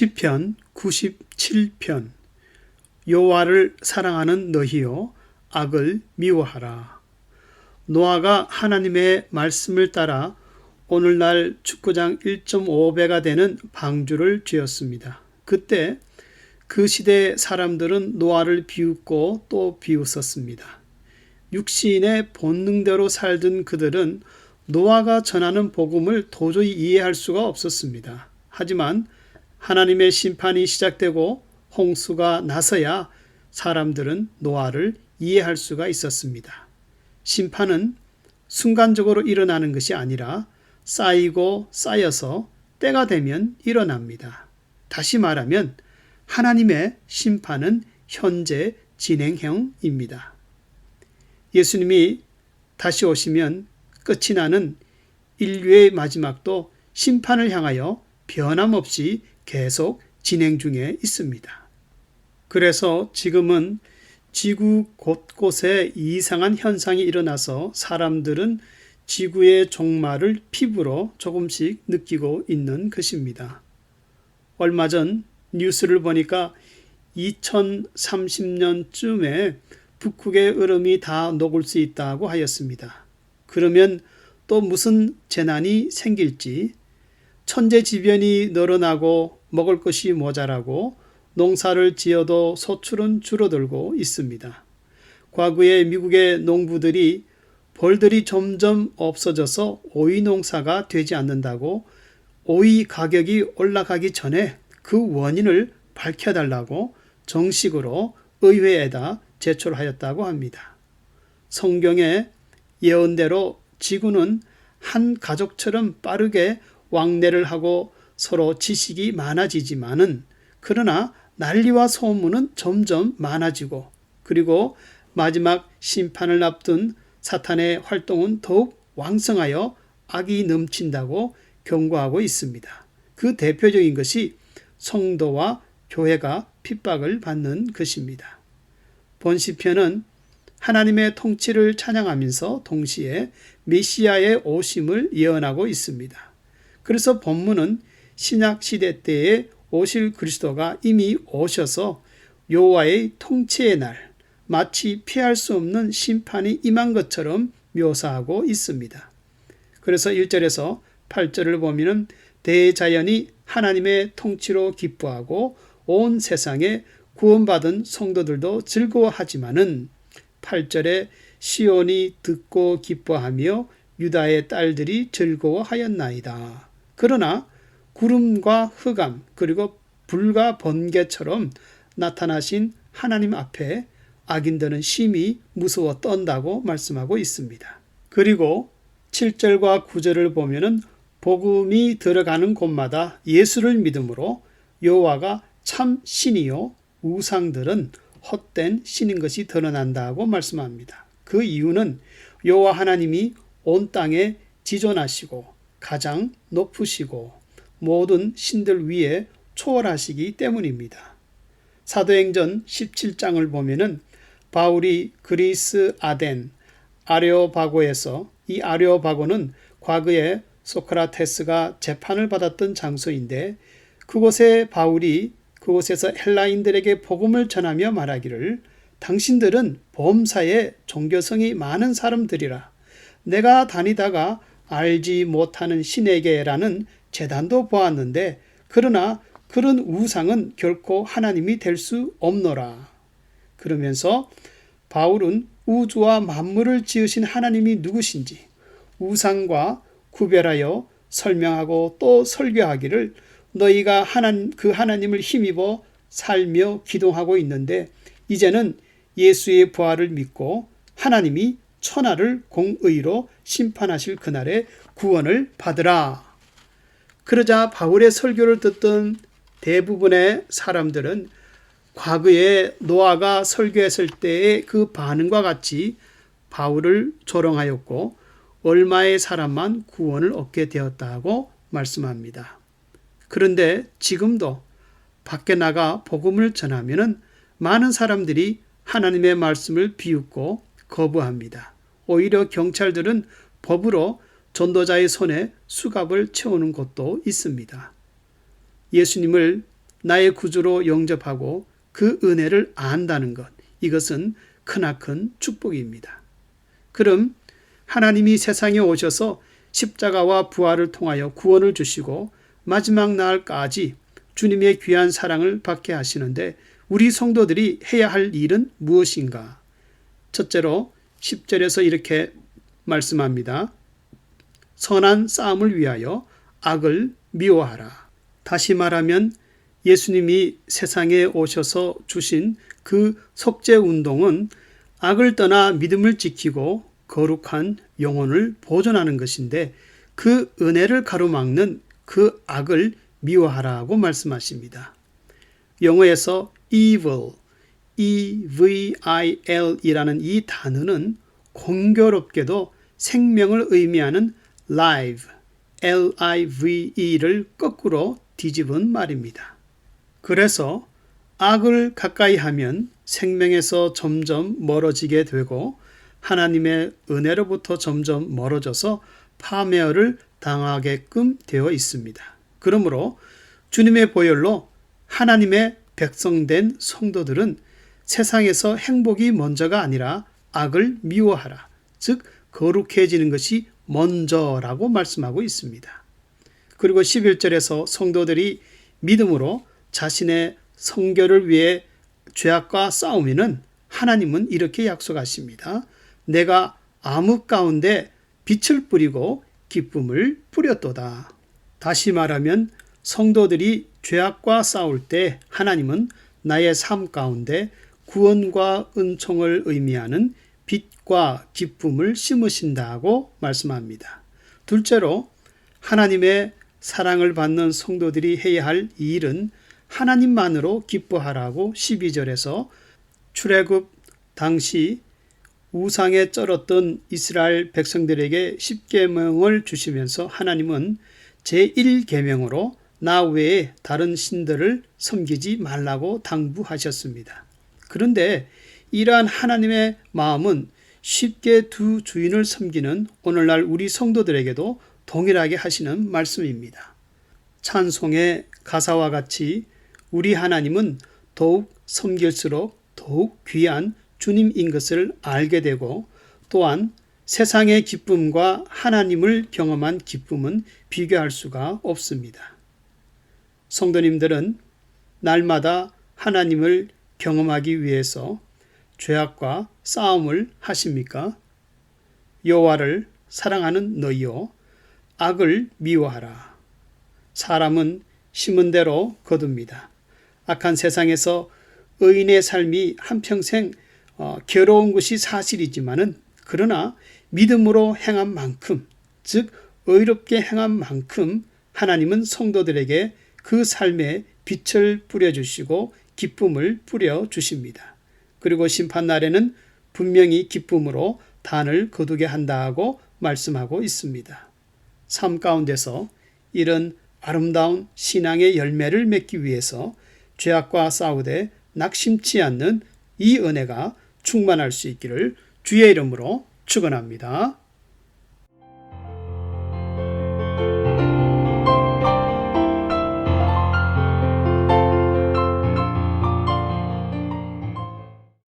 시편 97편. 여호와를 사랑하는 너희여, 악을 미워하라. 노아가 하나님의 말씀을 따라 오늘날 축구장 1.5배가 되는 방주를 지었습니다. 그때 그 시대 사람들은 노아를 비웃고 또 비웃었습니다. 육신의 본능대로 살던 그들은 노아가 전하는 복음을 도저히 이해할 수가 없었습니다. 하지만 하나님의 심판이 시작되고 홍수가 나서야 사람들은 노아를 이해할 수가 있었습니다. 심판은 순간적으로 일어나는 것이 아니라 쌓이고 쌓여서 때가 되면 일어납니다. 다시 말하면 하나님의 심판은 현재 진행형입니다. 예수님이 다시 오시면 끝이 나는 인류의 마지막도 심판을 향하여 변함없이 계속 진행 중에 있습니다. 그래서 지금은 지구 곳곳에 이상한 현상이 일어나서 사람들은 지구의 종말을 피부로 조금씩 느끼고 있는 것입니다. 얼마 전 뉴스를 보니까 2030년쯤에 북극의 얼음이 다 녹을 수 있다고 하였습니다. 그러면 또 무슨 재난이 생길지, 천재지변이 늘어나고 먹을 것이 모자라고 농사를 지어도 소출은 줄어들고 있습니다. 과거에 미국의 농부들이 벌들이 점점 없어져서 오이 농사가 되지 않는다고 오이 가격이 올라가기 전에 그 원인을 밝혀달라고 정식으로 의회에다 제출하였다고 합니다. 성경의 예언대로 지구는 한 가족처럼 빠르게 왕래를 하고 서로 지식이 많아지지만은 그러나 난리와 소문은 점점 많아지고 그리고 마지막 심판을 앞둔 사탄의 활동은 더욱 왕성하여 악이 넘친다고 경고하고 있습니다. 그 대표적인 것이 성도와 교회가 핍박을 받는 것입니다. 본 시편은 하나님의 통치를 찬양하면서 동시에 메시아의 오심을 예언하고 있습니다. 그래서 본문은 신약 시대 때에 오실 그리스도가 이미 오셔서 여호와의 통치의 날, 마치 피할 수 없는 심판이 임한 것처럼 묘사하고 있습니다. 그래서 1절에서 8절을 보면 대자연이 하나님의 통치로 기뻐하고 온 세상에 구원받은 성도들도 즐거워하지만은 8절에 시온이 듣고 기뻐하며 유다의 딸들이 즐거워하였나이다. 그러나 구름과 흑암 그리고 불과 번개처럼 나타나신 하나님 앞에 악인들은 심히 무서워 떤다고 말씀하고 있습니다. 그리고 7절과 9절을 보면은 복음이 들어가는 곳마다 예수를 믿음으로 여호와가 참 신이요 우상들은 헛된 신인 것이 드러난다고 말씀합니다. 그 이유는 여호와 하나님이 온 땅에 지존하시고 가장 높으시고 모든 신들 위에 초월하시기 때문입니다. 사도행전 17장을 보면은 바울이 그리스 아덴 아레오바고에서, 이 아레오바고는 과거에 소크라테스가 재판을 받았던 장소인데 그곳에 바울이 그곳에서 헬라인들에게 복음을 전하며 말하기를 당신들은 범사에 종교성이 많은 사람들이라 내가 다니다가 알지 못하는 신에게라는 제단도 보았는데 그러나 그런 우상은 결코 하나님이 될 수 없노라. 그러면서 바울은 우주와 만물을 지으신 하나님이 누구신지 우상과 구별하여 설명하고 또 설교하기를 너희가 그 하나님을 힘입어 살며 기도하고 있는데 이제는 예수의 부활을 믿고 하나님이 천하를 공의로 심판하실 그날에 구원을 받으라. 그러자 바울의 설교를 듣던 대부분의 사람들은 과거에 노아가 설교했을 때의 그 반응과 같이 바울을 조롱하였고 얼마의 사람만 구원을 얻게 되었다고 말씀합니다. 그런데 지금도 밖에 나가 복음을 전하면은 많은 사람들이 하나님의 말씀을 비웃고 거부합니다. 오히려 경찰들은 법으로 전도자의 손에 수갑을 채우는 곳도 있습니다. 예수님을 나의 구주로 영접하고 그 은혜를 안다는 것, 이것은 크나큰 축복입니다. 그럼 하나님이 세상에 오셔서 십자가와 부활을 통하여 구원을 주시고 마지막 날까지 주님의 귀한 사랑을 받게 하시는데 우리 성도들이 해야 할 일은 무엇인가? 첫째로 10절에서 이렇게 말씀합니다. 선한 싸움을 위하여 악을 미워하라. 다시 말하면 예수님이 세상에 오셔서 주신 그 속죄 운동은 악을 떠나 믿음을 지키고 거룩한 영혼을 보존하는 것인데 그 은혜를 가로막는 그 악을 미워하라고 말씀하십니다. 영어에서 evil, E-V-I-L이라는 이 단어는 공교롭게도 생명을 의미하는 live, L-I-V-E를 거꾸로 뒤집은 말입니다. 그래서 악을 가까이 하면 생명에서 점점 멀어지게 되고 하나님의 은혜로부터 점점 멀어져서 파멸을 당하게끔 되어 있습니다. 그러므로 주님의 보혈로 하나님의 백성된 성도들은 세상에서 행복이 먼저가 아니라 악을 미워하라, 즉 거룩해지는 것이 먼저라고 말씀하고 있습니다. 그리고 11절에서 성도들이 믿음으로 자신의 성결을 위해 죄악과 싸우면은 하나님은 이렇게 약속하십니다. 내가 암흑 가운데 빛을 뿌리고 기쁨을 뿌렸도다. 다시 말하면 성도들이 죄악과 싸울 때 하나님은 나의 삶 가운데 구원과 은총을 의미하는 빛과 기쁨을 심으신다고 말씀합니다. 둘째로 하나님의 사랑을 받는 성도들이 해야 할 일은 하나님만으로 기뻐하라고 12절에서 출애굽 당시 우상에 쩔었던 이스라엘 백성들에게 10계명을 주시면서 하나님은 제1계명으로 나 외에 다른 신들을 섬기지 말라고 당부하셨습니다. 그런데 이러한 하나님의 마음은 쉽게 두 주인을 섬기는 오늘날 우리 성도들에게도 동일하게 하시는 말씀입니다. 찬송의 가사와 같이 우리 하나님은 더욱 섬길수록 더욱 귀한 주님인 것을 알게 되고 또한 세상의 기쁨과 하나님을 경험한 기쁨은 비교할 수가 없습니다. 성도님들은 날마다 하나님을 경험하기 위해서 죄악과 싸움을 하십니까? 여호와를 사랑하는 너희요 악을 미워하라. 사람은 심은 대로 거둡니다. 악한 세상에서 의인의 삶이 한평생 괴로운 것이 사실이지만은 그러나 믿음으로 행한 만큼, 즉 의롭게 행한 만큼 하나님은 성도들에게 그 삶에 빛을 뿌려주시고 기쁨을 뿌려주십니다. 그리고 심판날에는 분명히 기쁨으로 단을 거두게 한다고 말씀하고 있습니다. 삶 가운데서 이런 아름다운 신앙의 열매를 맺기 위해서 죄악과 싸우되 낙심치 않는 이 은혜가 충만할 수 있기를 주의 이름으로 축원합니다.